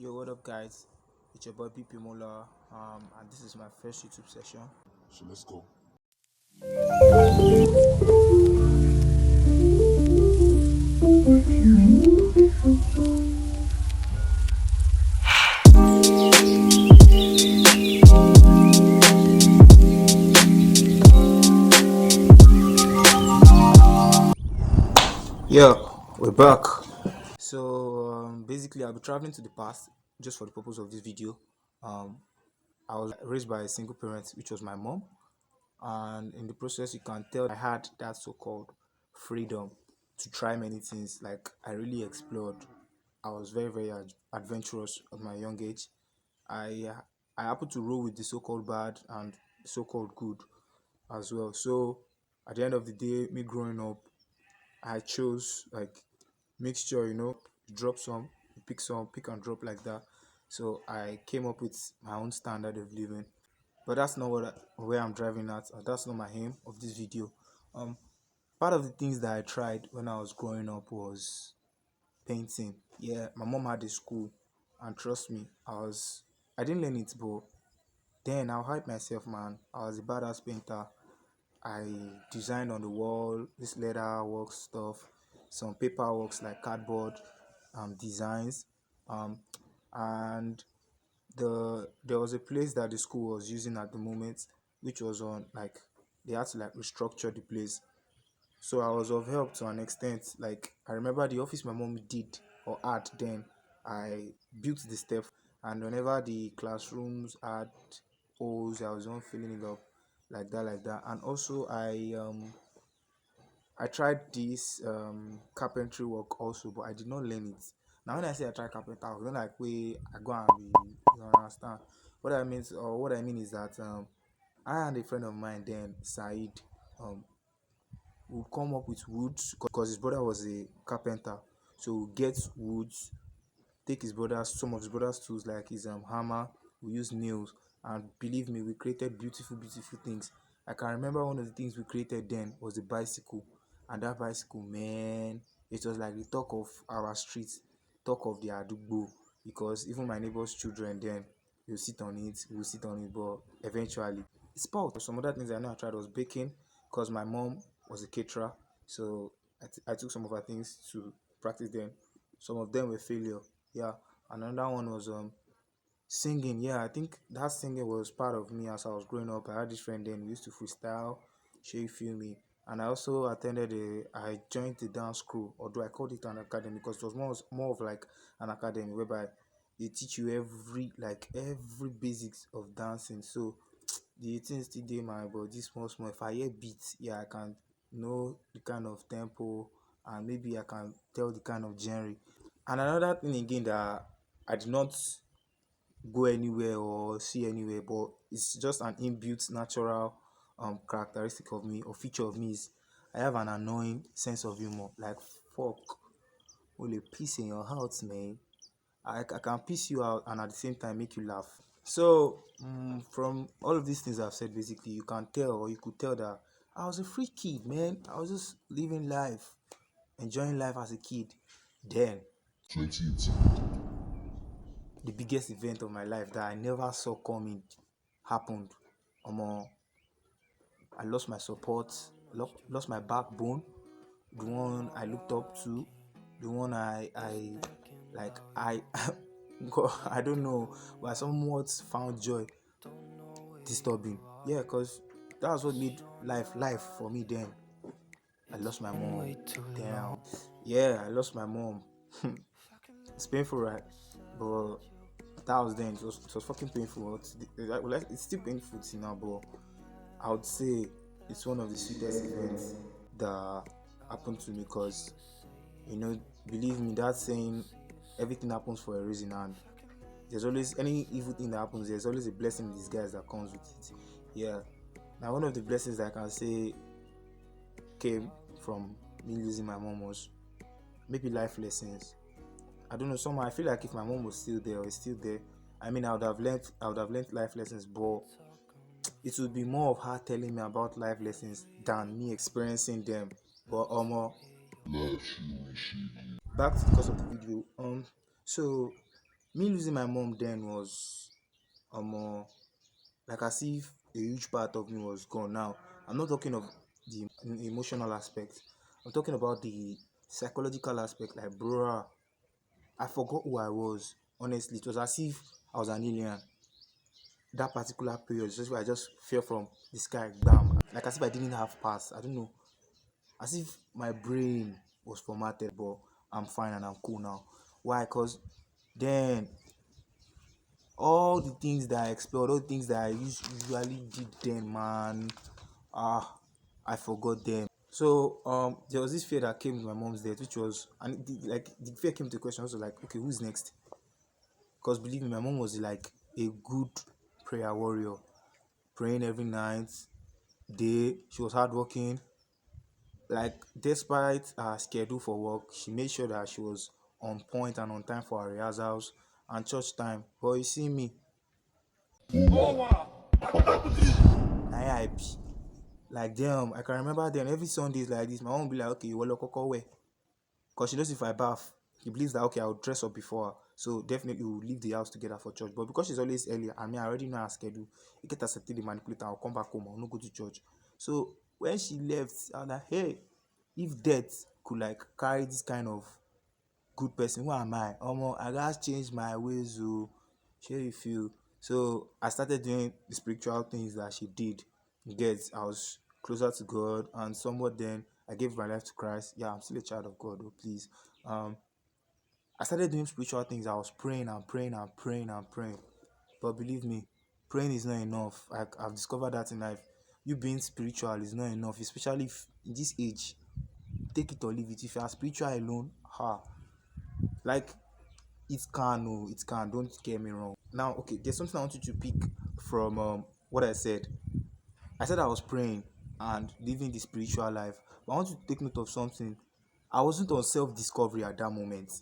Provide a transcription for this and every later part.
Yo, what up, guys? It's your boy PP Mola, and this is my first YouTube session. So let's go. Yeah, we're back. So basically, I'll be traveling to the past just for the purpose of this video. Um, I was raised by a single parent, which was my mom, and in the process, you can tell I had that so-called freedom to try many things. Like I really explored. I was very adventurous at my young age. I I happened to roll with the so-called bad and the so-called good as well. So at the end of the day, me growing up, I chose like mixture, drop some, pick some, pick and drop like that. So I came up with my own standard of living. But that's not where I'm driving at. That's not my aim of this video. Um, Part of the things that I tried when I was growing up was painting. Yeah, my mom had a school, and trust me, I didn't learn it, but then I'll hype myself, man. I was a badass painter. I designed on the wall, this leather work stuff, some paper works like cardboard designs, um, and there was a place that the school was using at the moment, which was on like they had to like restructure the place. So I was of help to an extent. Like I remember the office my mom did or had then, I built the step, and whenever the classrooms had holes, I was the one filling it up like that. And also I tried this carpentry work also, but I did not learn it. Now when I say I tried carpenter, I was not like wait, I go and be, you understand. What I mean is that I and a friend of mine then, Said, um would come up with woods because his brother was a carpenter. So we'll get woods, take some of his brother's tools like his hammer, we use nails, and believe me, we created beautiful things. I can remember one of the things we created then was a bicycle, and that bicycle, man, it was like the talk of our street, talk of the Adugbo, because even my neighbor's children then will sit on it, will sit on it, but eventually it's spoiled. Some other things I know I tried was baking because my mom was a caterer, so I took some of her things to practice them. Some of them were failure. Yeah, another one was singing. Yeah, I think that singing was part of me as I was growing up. I had this friend then we used to freestyle, sure you feel me. And I also I joined the dance crew, although I called it an academy because it was more of like an academy whereby they teach you every basics of dancing. So the thing still dey my body small. If I hear beats, yeah, I can know the kind of tempo and maybe I can tell the kind of genre. And another thing again that I did not go anywhere or see anywhere, but it's just an inbuilt natural characteristic of me or feature of me is I have an annoying sense of humor. Like fuck, only peace in your heart, man. I can piss you out and at the same time make you laugh. So from all of these things I've said, basically you can tell or you could tell that I was a free kid, man. I was just living life, enjoying life as a kid. Then 2018. the biggest event of my life that I never saw coming happened. Um, I lost my support, lost my backbone, the one I looked up to, the one I like I God, I don't know, but I somewhat found joy disturbing. Yeah, because that's what made life for me then. I lost my mom. Damn. Yeah, I lost my mom. It's painful, right? But that was then. It was fucking painful. It's still painful till now, but I would say it's one of the sweetest events that happened to me because, you know, believe me, that saying, everything happens for a reason, and there's always any evil thing that happens, there's always a blessing in disguise that comes with it. Yeah. Now, one of the blessings that I can say came from me losing my mom was maybe life lessons. I don't know, somehow I feel like if my mom was still there or is still there, I mean I would have learned life lessons, but it would be more of her telling me about life lessons than me experiencing them. But Love you and shit. back to the course of the video. So Me losing my mom then was um like as if a huge part of me was gone. Now, I'm not talking of the emotional aspect. I'm talking about the psychological aspect. Like, bro, I forgot who I was. Honestly, it was as if I was an alien. That particular period, just where I just fell from the sky, bam. Like as if I didn't have past. I don't know. As if my brain was formatted, but I'm fine and I'm cool now. Why? Because then all the things that I explored, all the things that I usually did then, man, I forgot them. So there was this fear that came with my mom's death, which was, and like the fear came to the question also, like, okay, who's next? Because believe me, my mom was like a good prayer warrior, praying every night, day. She was hardworking. Like despite her schedule for work, she made sure that she was on point and on time for her rehearsals and church time. But you see me, now I be like damn. I can remember then every Sundays like this, my mom would be like, okay, you will koko wear. Because she knows if I bath, he believes that okay, I'll dress up before her. So definitely we'll leave the house together for church. But because she's always early, I mean I already know her schedule. It get accepted the manipulator, I'll come back home, I'll not go to church. So when she left, I was like, hey, if death could like carry this kind of good person, who am I? I gotta change my ways. Oh, share you feel. So I started doing the spiritual things that she did. You get, I was closer to God, and somewhat then I gave my life to Christ. Yeah, I'm still a child of God. Oh, please. Um, I started doing spiritual things. I was praying and praying and praying and praying. But believe me, praying is not enough. I've discovered that in life. You being spiritual is not enough, especially if in this age. Take it or leave it. If you are spiritual alone, like it can, oh, it can. Don't get me wrong. Now, okay, there's something I want you to pick from what I said. I said I was praying and living the spiritual life. But I want you to take note of something. I wasn't on self-discovery at that moment.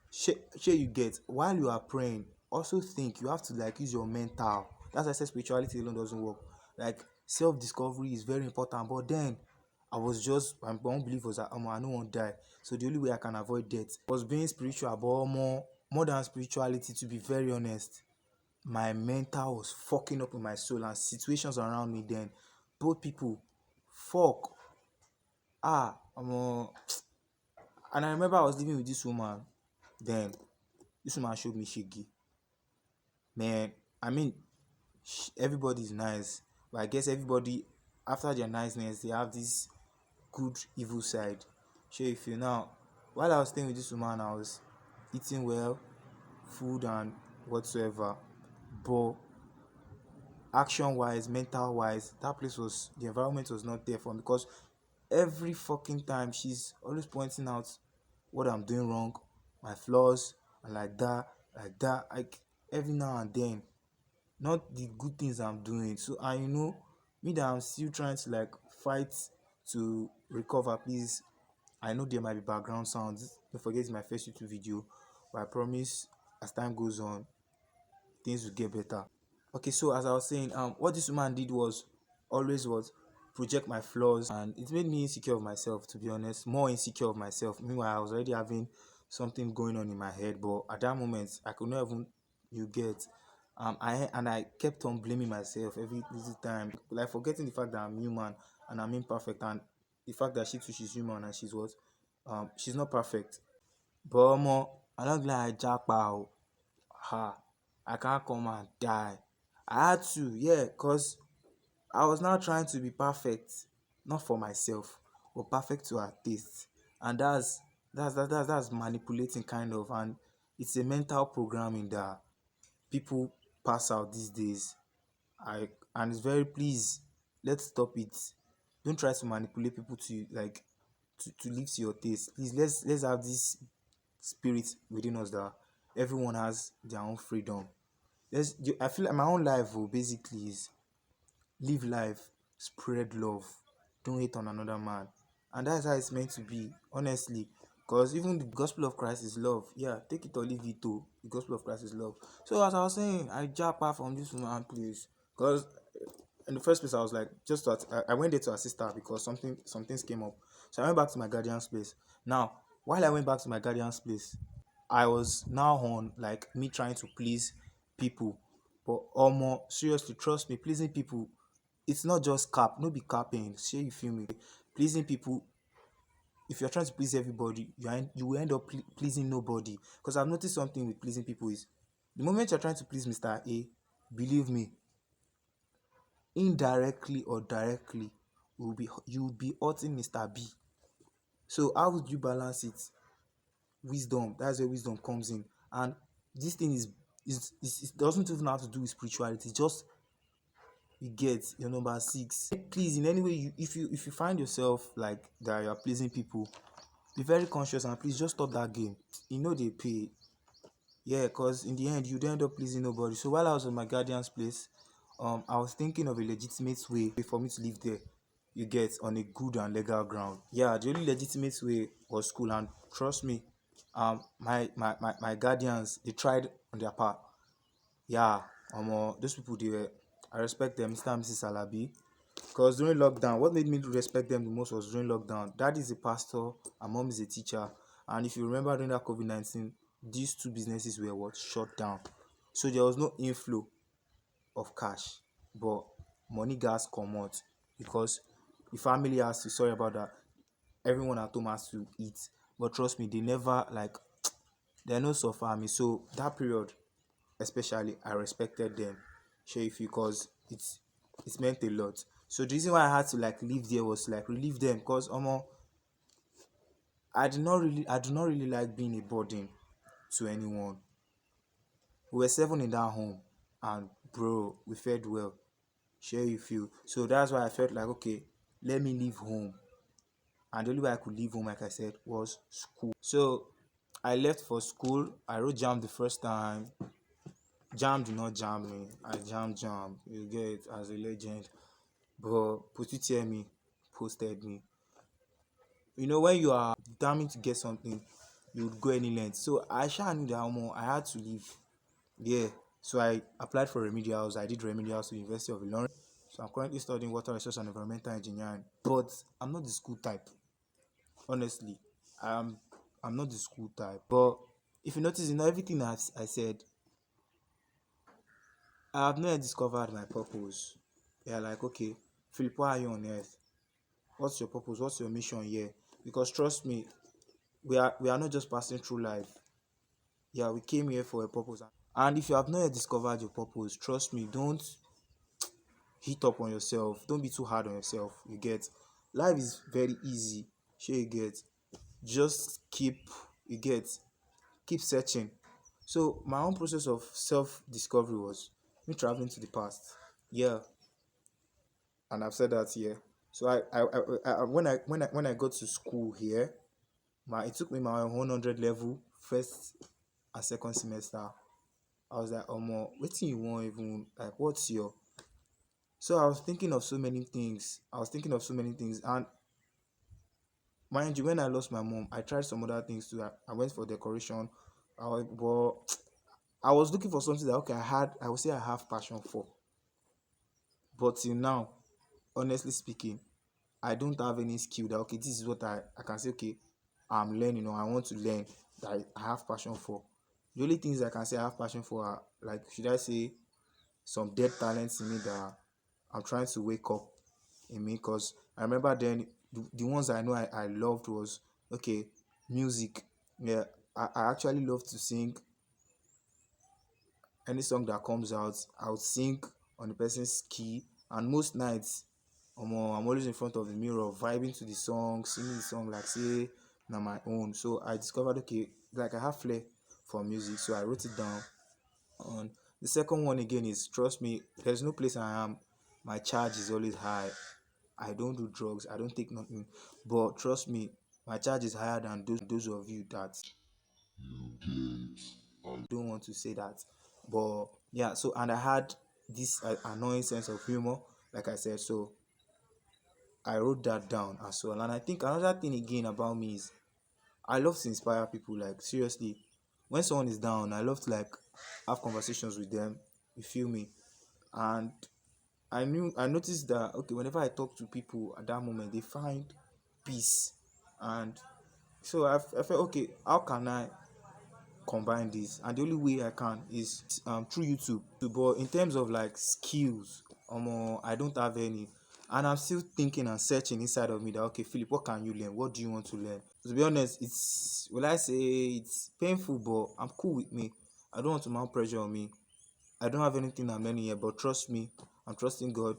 Share you get while you are praying, also think you have to like use your mental. That's why I said spirituality alone doesn't work. Like self-discovery is very important. But then I was just my own belief was that I don't want to die. So the only way I can avoid death was being spiritual, but more than spirituality, to be very honest. My mental was fucking up with my soul and situations around me then. Both people, fuck. And I remember I was living with this woman. Then this woman showed me shiggy. Man, I mean, everybody's nice, but I guess everybody, after their niceness, they have this good evil side. Sure, if you now, while I was staying with this woman, I was eating well, food and whatsoever, but action wise, mental wise, that place was, the environment was not there for me because every fucking time she's always pointing out what I'm doing wrong, my flaws, and like that, like every now and then, not the good things I'm doing. So, and me that I'm still trying to like fight to recover, please. I know there might be background sounds. Don't forget it's my first YouTube video, but I promise as time goes on, things will get better. Okay, so as I was saying, what this woman did was always was project my flaws, and it made me insecure of myself. To be honest, more insecure of myself. Meanwhile, I was already having something going on in my head, but at that moment, I could not even you get. I kept on blaming myself every little time, like forgetting the fact that I'm human and I'm imperfect, and the fact that she too she's human and she's not perfect. But I don't like jackpot. Ha, I can't come and die. I had to, yeah, because I was now trying to be perfect, not for myself, but perfect to her taste. And that's manipulating kind of, and it's a mental programming that people pass out these days. And it's very, please, let's stop it. Don't try to manipulate people to like to live to your taste. Please, let's have this spirit within us that everyone has their own freedom. I feel like my own life basically is live life, spread love, don't hate on another man. And that's how it's meant to be, honestly. Because even the gospel of Christ is love. Yeah, take it or leave it too. The gospel of Christ is love. So as I was saying, I jump out from this woman place. Because in the first place, I was like, I went there to assist her because some things came up. So I went back to my guardian's place. Now, while I went back to my guardian's place, I was now on like me trying to please people. But more seriously, trust me, pleasing people, it's not just cap, no be capping. Sure, you feel me? Pleasing people, if you're trying to please everybody, you will end up pleasing nobody. Because I've noticed something with pleasing people is the moment you're trying to please Mr. A, believe me, indirectly or directly, you'll be hurting Mr. B. So how would you balance it? Wisdom. That's where wisdom comes in. And this thing it doesn't even have to do with spirituality. Just you get your number six. Please, in any way, if you find yourself like that, you're pleasing people, be very conscious and please just stop that game. You know they pay. Yeah, because in the end, you'd end up pleasing nobody. So while I was at my guardian's place, I was thinking of a legitimate way for me to live there. You get on a good and legal ground. Yeah, the only legitimate way was school, and trust me, my guardians they tried on their part. Yeah, those people they were. I respect them, Mr. and Mrs. Alabi. Because during lockdown, what made me respect them the most was during lockdown. Dad is a pastor, and mom is a teacher. And if you remember during that COVID-19, these two businesses were what shut down. So there was no inflow of cash, but money gas come out because the family has to sorry about that. Everyone at home has to eat. But trust me, they never like they're no suffer me. So that period, especially, I respected them. Sure, if you cause it's meant a lot. So the reason why I had to like live there was to, like relieve them because I do not really like being a burden to anyone. We were seven in that home, and bro, we fed well. Share you feel. So that's why I felt like okay, let me leave home. And the only way I could leave home, like I said, was school. So I left for school. I wrote jam the first time. Jam did not jam me. I jam. You get it as a legend. But Pututiemi posted me. You know, when you are determined to get something, you would go any length. So I sure knew that I had to leave. Yeah. So I applied for remedials. I did remedials to the University of Ilorin. So I'm currently studying water resource and environmental engineering. But I'm not the school type. Honestly. I'm I'm not the school type. But if you notice in everything I said, I have not yet discovered my purpose. Yeah, like okay, Philip, why are you on earth? What's your purpose? What's your mission here? Because trust me, we are not just passing through life. Yeah, we came here for a purpose. And if you have not yet discovered your purpose, trust me, don't hit up on yourself. Don't be too hard on yourself. You get life is very easy. Sure you get. Just you get keep searching. So my own process of self discovery was me traveling to the past. Yeah, and I've said that here. So when I got to school here, my it took me my 100 level first and second semester. I was like, what do you want even like? What's your so I was thinking of so many things. And mind you, when I lost my mom, I tried some other things too. I went for decoration. But I was looking for something that okay, I would say I have passion for. But till now, honestly speaking, I don't have any skill that okay, this is what I can say, okay, I'm learning or I want to learn that I have passion for. The only things I can say I have passion for are like should I say some dead talents in me that I'm trying to wake up in me because I remember then the ones I know I loved was okay, music. Yeah, I actually love to sing any song that comes out. I would sing on the person's key and most nights I'm always in front of the mirror vibing to the song, singing the song like say na my own. So I discovered okay, like I have flair for music, so I wrote it down. On the second one again is trust me, there's no place I am. My charge is always high. I don't do drugs, I don't take nothing. But trust me, my charge is higher than those of you that don't want to say that. But yeah, so and I had this annoying sense of humor, like I said. So I wrote that down as well. And I think another thing again about me is I love to inspire people. Like seriously, when someone is down, I love to like have conversations with them. You feel me? And I noticed that okay, whenever I talk to people at that moment, they find peace. And so I felt okay, how can I combine this, and the only way I can is through YouTube. But in terms of like skills, I don't have any, and I'm still thinking and searching inside of me that okay, Philip, what can you learn? What do you want to learn? To be honest, it's will I say it's painful, but I'm cool with me. I don't want to mount pressure on me. I don't have anything I'm learning yet, but trust me, I'm trusting God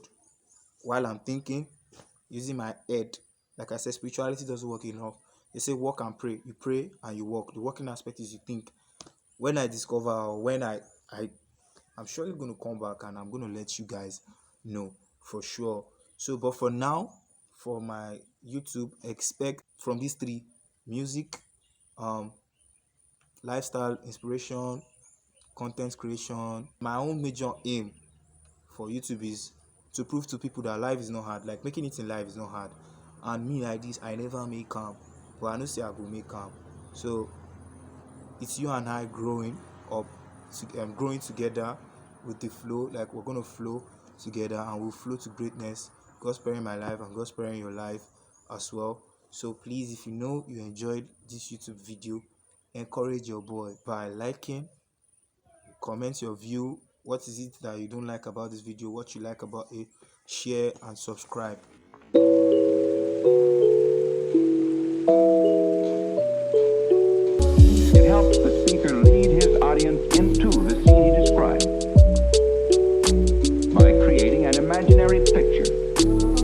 while I'm thinking, using my head. Like I said, spirituality doesn't work enough. They say walk and pray. You pray and you walk. The working aspect is you think. When I discover, or when I'm surely going to come back and I'm going to let you guys know for sure. So, but for now, for my YouTube, expect from these three: music, um, lifestyle, inspiration, content creation. My own major aim for YouTube is to prove to people that life is not hard. Like making it in life is not hard. And me like this, I never make calm, but I know say I go make calm. So it's you and I growing up, growing together with the flow. Like we're gonna flow together, and we'll flow to greatness. God sparing my life, and God sparing your life as well. So please, if you know you enjoyed this YouTube video, encourage your boy by liking, comment your view. What is it that you don't like about this video? What you like about it? Share and subscribe. It helps the speaker lead his audience in